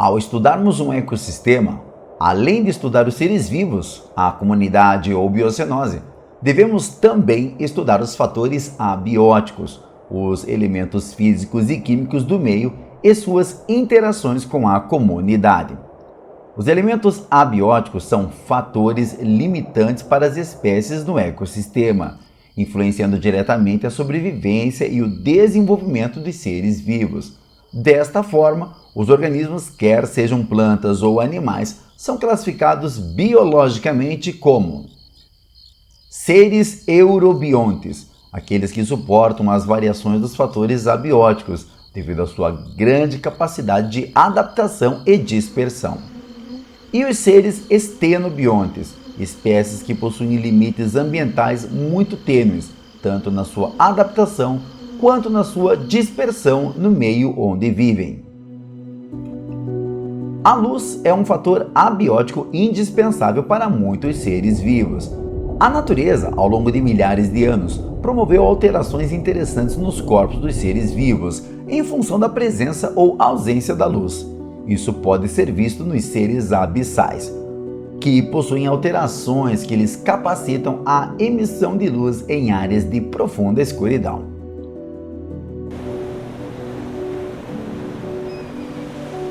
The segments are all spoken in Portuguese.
Ao estudarmos um ecossistema, além de estudar os seres vivos, a comunidade ou biocenose, devemos também estudar os fatores abióticos, os elementos físicos e químicos do meio e suas interações com a comunidade. Os elementos abióticos são fatores limitantes para as espécies no ecossistema, influenciando diretamente a sobrevivência e o desenvolvimento dos seres vivos. Desta forma, os organismos, quer sejam plantas ou animais, são classificados biologicamente como seres eurobiontes, aqueles que suportam as variações dos fatores abióticos, devido à sua grande capacidade de adaptação e dispersão. E os seres estenobiontes, espécies que possuem limites ambientais muito tênues, tanto na sua adaptação quanto na sua dispersão no meio onde vivem. A luz é um fator abiótico indispensável para muitos seres vivos. A natureza, ao longo de milhares de anos, promoveu alterações interessantes nos corpos dos seres vivos, em função da presença ou ausência da luz. Isso pode ser visto nos seres abissais, que possuem alterações que lhes capacitam a emissão de luz em áreas de profunda escuridão.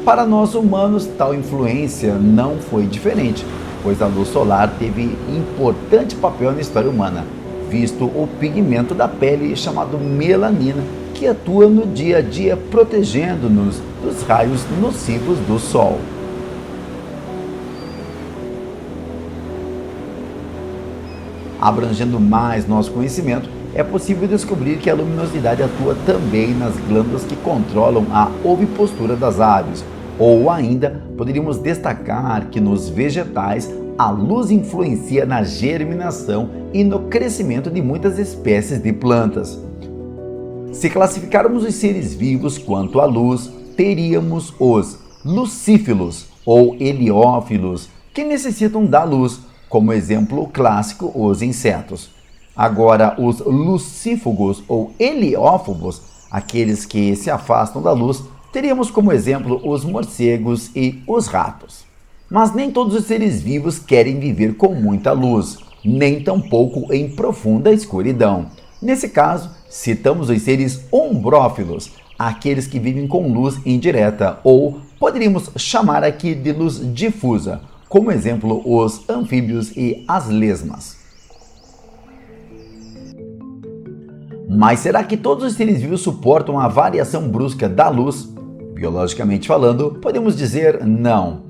Para nós humanos, tal influência não foi diferente, pois a luz solar teve importante papel na história humana, visto o pigmento da pele chamado melanina, que atua no dia a dia protegendo-nos dos raios nocivos do sol. Abrangendo mais nosso conhecimento, é possível descobrir que a luminosidade atua também nas glândulas que controlam a ovipostura das aves, ou ainda poderíamos destacar que nos vegetais a luz influencia na germinação e no crescimento de muitas espécies de plantas. Se classificarmos os seres vivos quanto à luz, teríamos os lucífilos ou heliófilos, que necessitam da luz, como exemplo clássico os insetos. Agora, os lucífugos ou heliófobos, aqueles que se afastam da luz, teríamos como exemplo os morcegos e os ratos. Mas nem todos os seres vivos querem viver com muita luz, nem tampouco em profunda escuridão. Nesse caso, citamos os seres ombrófilos, aqueles que vivem com luz indireta, ou poderíamos chamar aqui de luz difusa, como exemplo os anfíbios e as lesmas. Mas será que todos os seres vivos suportam a variação brusca da luz? Biologicamente falando, podemos dizer não.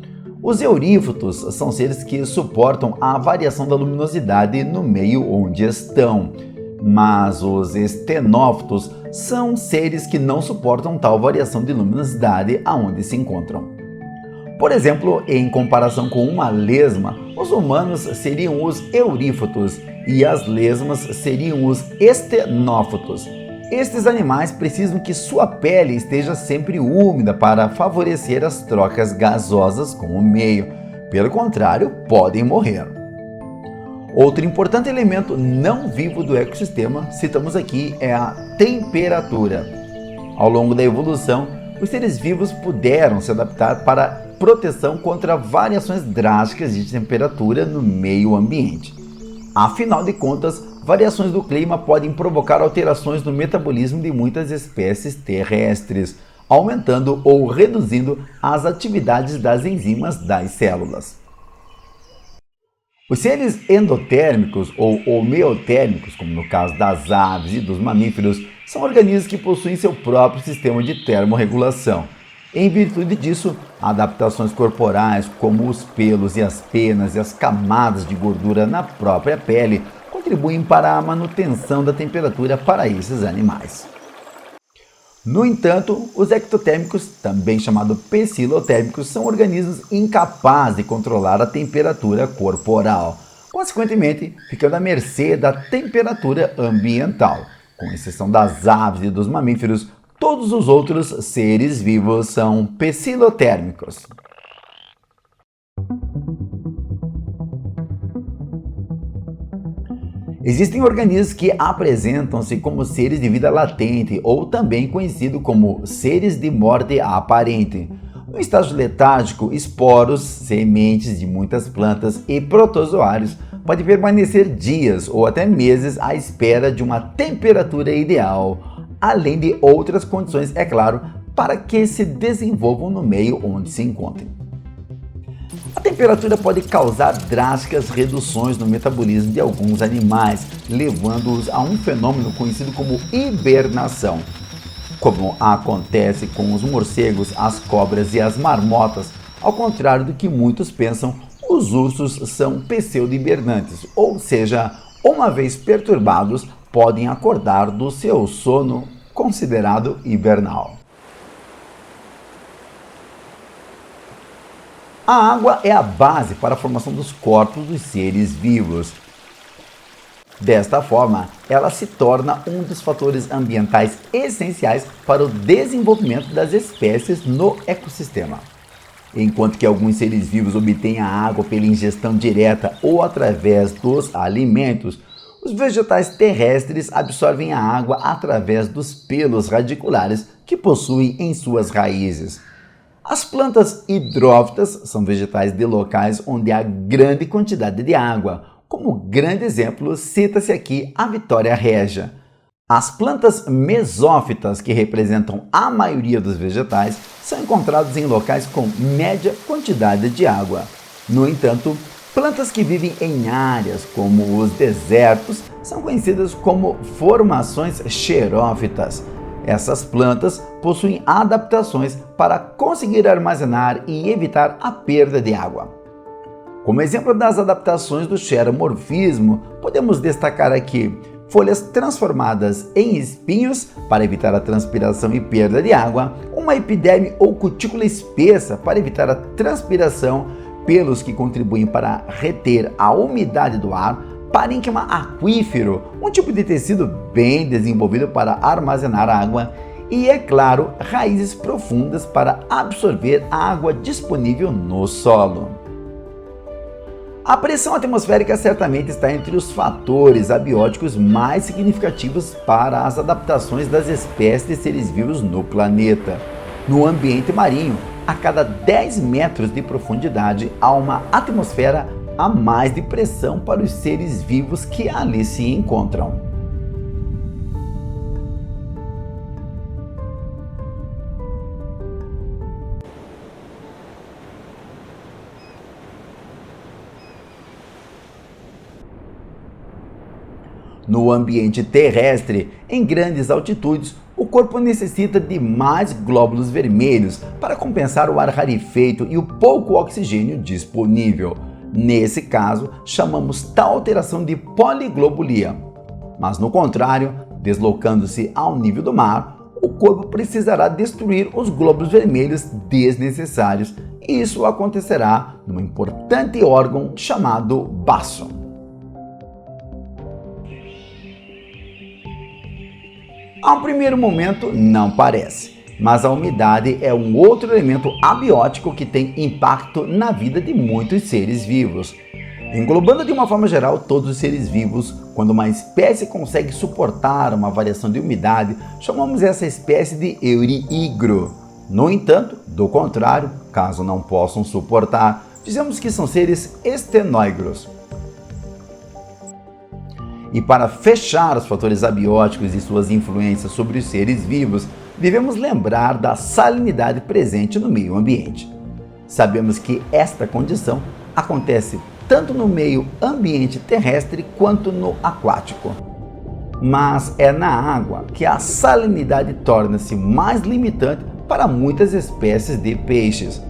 Os eurífotos são seres que suportam a variação da luminosidade no meio onde estão, mas os estenófitos são seres que não suportam tal variação de luminosidade aonde se encontram. Por exemplo, em comparação com uma lesma, os humanos seriam os eurífotos e as lesmas seriam os estenófitos. Estes animais precisam que sua pele esteja sempre úmida para favorecer as trocas gasosas com o meio. Pelo contrário, podem morrer. Outro importante elemento não vivo do ecossistema, citamos aqui, é a temperatura. Ao longo da evolução, os seres vivos puderam se adaptar para proteção contra variações drásticas de temperatura no meio ambiente. Afinal de contas, variações do clima podem provocar alterações no metabolismo de muitas espécies terrestres, aumentando ou reduzindo as atividades das enzimas das células. Os seres endotérmicos ou homeotérmicos, como no caso das aves e dos mamíferos, são organismos que possuem seu próprio sistema de termorregulação. Em virtude disso, adaptações corporais como os pelos e as penas e as camadas de gordura na própria pele contribuem para a manutenção da temperatura para esses animais. No entanto, os ectotérmicos, também chamados psilotérmicos, são organismos incapazes de controlar a temperatura corporal, consequentemente ficando à mercê da temperatura ambiental. Com exceção das aves e dos mamíferos, todos os outros seres vivos são psilotérmicos. Existem organismos que apresentam-se como seres de vida latente ou também conhecido como seres de morte aparente. No estágio letárgico, esporos, sementes de muitas plantas e protozoários podem permanecer dias ou até meses à espera de uma temperatura ideal, além de outras condições, é claro, para que se desenvolvam no meio onde se encontrem. A temperatura pode causar drásticas reduções no metabolismo de alguns animais, levando-os a um fenômeno conhecido como hibernação. Como acontece com os morcegos, as cobras e as marmotas, ao contrário do que muitos pensam, os ursos são pseudo-hibernantes, ou seja, uma vez perturbados, podem acordar do seu sono considerado hibernal. A água é a base para a formação dos corpos dos seres vivos. Desta forma, ela se torna um dos fatores ambientais essenciais para o desenvolvimento das espécies no ecossistema. Enquanto que alguns seres vivos obtêm a água pela ingestão direta ou através dos alimentos, os vegetais terrestres absorvem a água através dos pelos radiculares que possuem em suas raízes. As plantas hidrófitas são vegetais de locais onde há grande quantidade de água. Como grande exemplo, cita-se aqui a Vitória régia. As plantas mesófitas, que representam a maioria dos vegetais, são encontradas em locais com média quantidade de água. No entanto, plantas que vivem em áreas como os desertos são conhecidas como formações xerófitas. Essas plantas possuem adaptações para conseguir armazenar e evitar a perda de água. Como exemplo das adaptações do xeromorfismo, podemos destacar aqui folhas transformadas em espinhos para evitar a transpiração e perda de água, uma epiderme ou cutícula espessa para evitar a transpiração, pelos que contribuem para reter a umidade do ar, parênquima aquífero, um tipo de tecido bem desenvolvido para armazenar água, e, é claro, raízes profundas para absorver a água disponível no solo. A pressão atmosférica certamente está entre os fatores abióticos mais significativos para as adaptações das espécies de seres vivos no planeta. No ambiente marinho, a cada 10 metros de profundidade há uma atmosfera a mais de pressão para os seres vivos que ali se encontram. No ambiente terrestre, em grandes altitudes, o corpo necessita de mais glóbulos vermelhos para compensar o ar rarefeito e o pouco oxigênio disponível. Nesse caso, chamamos tal alteração de poliglobulia. Mas no contrário, deslocando-se ao nível do mar, o corpo precisará destruir os glóbulos vermelhos desnecessários, e isso acontecerá num importante órgão chamado baço. A um primeiro momento não parece, mas a umidade é um outro elemento abiótico que tem impacto na vida de muitos seres vivos. Englobando de uma forma geral todos os seres vivos, quando uma espécie consegue suportar uma variação de umidade, chamamos essa espécie de euríigro. No entanto, do contrário, caso não possam suportar, dizemos que são seres estenóigros. E para fechar os fatores abióticos e suas influências sobre os seres vivos, devemos lembrar da salinidade presente no meio ambiente. Sabemos que esta condição acontece tanto no meio ambiente terrestre quanto no aquático. Mas é na água que a salinidade torna-se mais limitante para muitas espécies de peixes.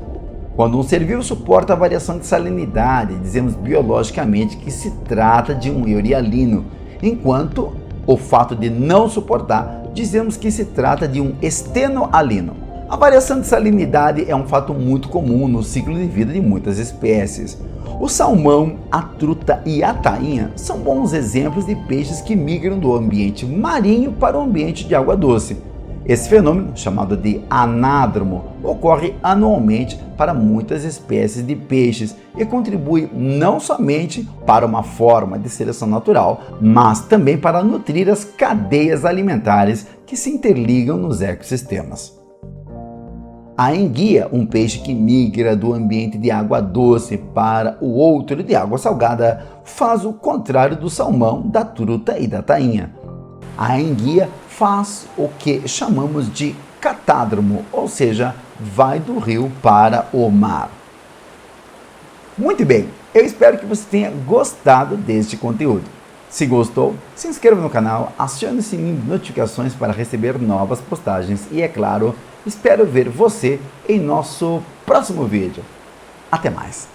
Quando um ser vivo suporta a variação de salinidade, dizemos biologicamente que se trata de um eurialino, enquanto o fato de não suportar, dizemos que se trata de um estenoalino. A variação de salinidade é um fato muito comum no ciclo de vida de muitas espécies. O salmão, a truta e a tainha são bons exemplos de peixes que migram do ambiente marinho para o ambiente de água doce. Esse fenômeno, chamado de anádromo, ocorre anualmente para muitas espécies de peixes e contribui não somente para uma forma de seleção natural, mas também para nutrir as cadeias alimentares que se interligam nos ecossistemas. A enguia, um peixe que migra do ambiente de água doce para o outro de água salgada, faz o contrário do salmão, da truta e da tainha. A enguia faz o que chamamos de catádromo, ou seja, vai do rio para o mar. Muito bem, eu espero que você tenha gostado deste conteúdo. Se gostou, se inscreva no canal, acione o sininho de notificações para receber novas postagens e, é claro, espero ver você em nosso próximo vídeo. Até mais!